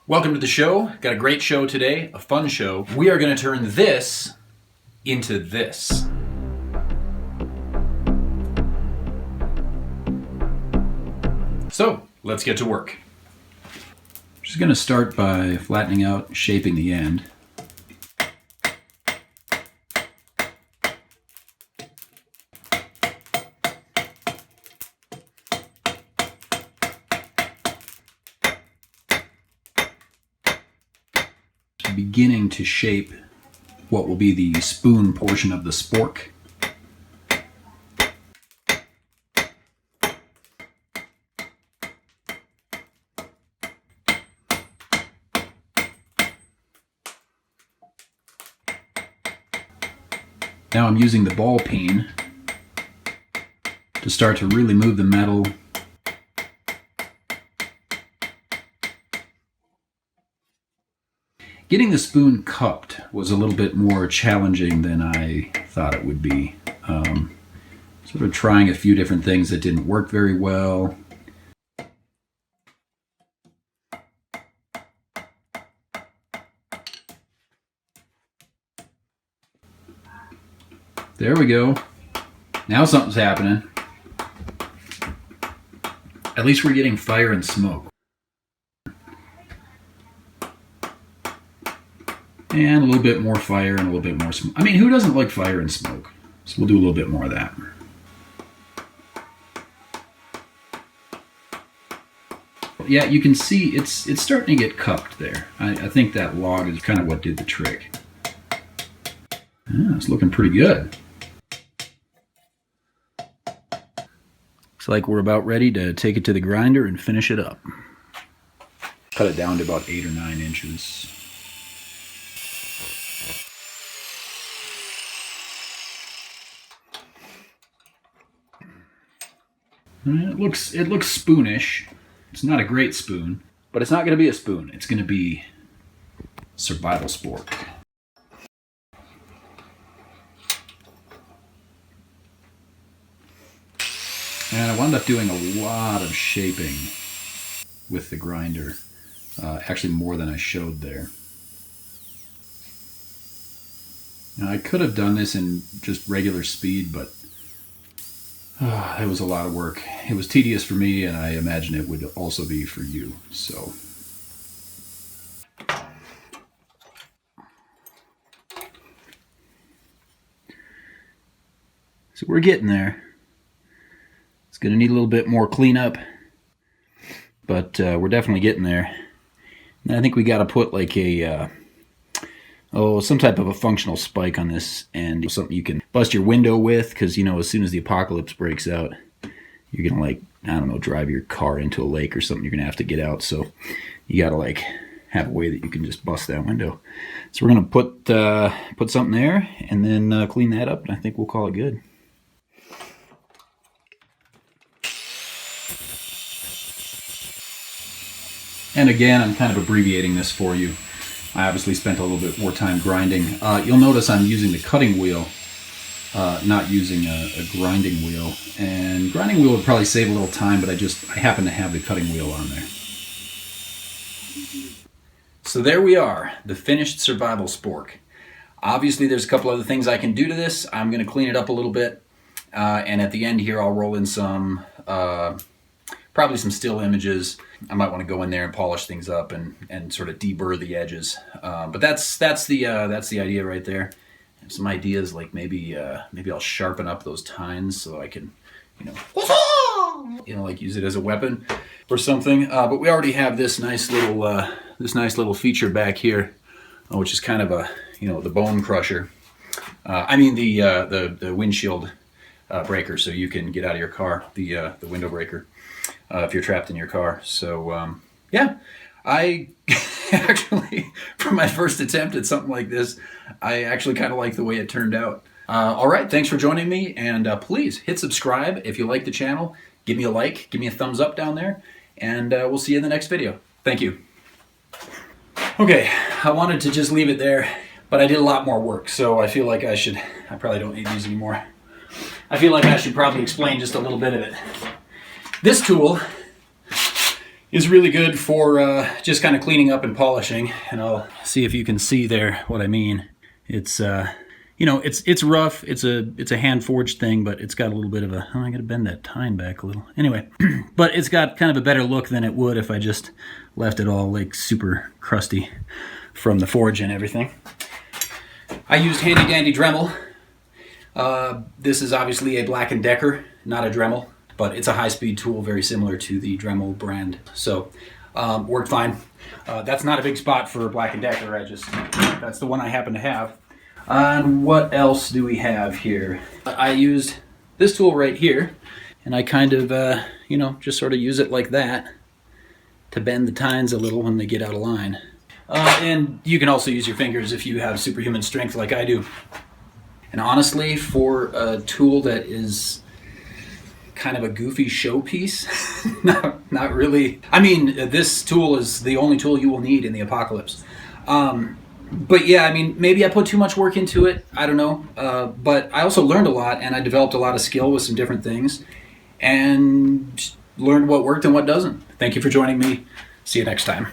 Welcome to the show. Got a great show today, a fun show. We are going to turn this into this. So, let's get to work. Just going to start by flattening out and shaping the end. Beginning to shape what will be the spoon portion of the spork. Now I'm using the ball peen to start to really move the metal . Getting the spoon cupped was a little bit more challenging than I thought it would be. Sort of trying a few different things that didn't work very well. There we go. Now something's happening. At least we're getting fire and smoke. And a little bit more fire and a little bit more smoke. I mean, who doesn't like fire and smoke? So we'll do a little bit more of that. Yeah, you can see it's starting to get cupped there. I think that log is kind of what did the trick. Yeah, it's looking pretty good. Looks like we're about ready to take it to the grinder and finish it up. Cut it down to about 8 or 9 inches. It looks spoonish. It's not a great spoon, but it's not going to be a spoon. It's going to be survival spork. And I wound up doing a lot of shaping with the grinder. Actually more than I showed there. Now I could have done this in just regular speed, but it was a lot of work. It was tedious for me, and I imagine it would also be for you. So we're getting there. It's going to need a little bit more cleanup, but we're definitely getting there. And I think we got to put like a some type of a functional spike on this end, something you can bust your window with, because, you know, as soon as the apocalypse breaks out, you're gonna, like, I don't know, drive your car into a lake or something. You're gonna have to get out, so you gotta, like, have a way that you can just bust that window. So we're gonna put something there and then clean that up, and I think we'll call it good. And again, I'm kind of abbreviating this for you. I obviously spent a little bit more time grinding. You'll notice I'm using the cutting wheel, not using a grinding wheel. And grinding wheel would probably save a little time, but I happen to have the cutting wheel on there. So there we are, the finished survival spork. Obviously there's a couple other things I can do to this. I'm going to clean it up a little bit. And at the end here I'll roll in some probably some still images. I might want to go in there and polish things up and sort of deburr the edges. But that's the idea right there. I have some ideas, like maybe I'll sharpen up those tines so I can, like use it as a weapon or something. But we already have this nice little feature back here, which is kind of a the bone crusher. I mean the windshield breaker, so you can get out of your car, the window breaker. If you're trapped in your car. So yeah, I actually, for my first attempt at something like this, I actually kind of like the way it turned out. All right, thanks for joining me, and please hit subscribe if you like the channel. Give me a like, give me a thumbs up down there, and we'll see you in the next video. Thank you. Okay, I wanted to just leave it there, but I did a lot more work, so I feel like I probably don't need these anymore. I feel like I should probably explain just a little bit of it. This tool is really good for just kind of cleaning up and polishing. And I'll see if you can see there what I mean. It's you know, it's rough. It's a hand forged thing, but it's got a little bit of a, oh, I gotta bend that tine back a little. Anyway, but it's got kind of a better look than it would if I just left it all like super crusty from the forge and everything. I used handy dandy Dremel. This is obviously a Black & Decker, not a Dremel, but it's a high-speed tool very similar to the Dremel brand. So worked fine. That's not a big spot for Black & Decker. That's the one I happen to have. And what else do we have here? I used this tool right here, and I kind of, you know, just sort of use it like that to bend the tines a little when they get out of line. And you can also use your fingers if you have superhuman strength like I do. And honestly, for a tool that is kind of a goofy showpiece, not really. I mean, this tool is the only tool you will need in the apocalypse. But yeah, I mean, maybe I put too much work into it. I don't know. But I also learned a lot, and I developed a lot of skill with some different things, and learned what worked and what doesn't. Thank you for joining me. See you next time.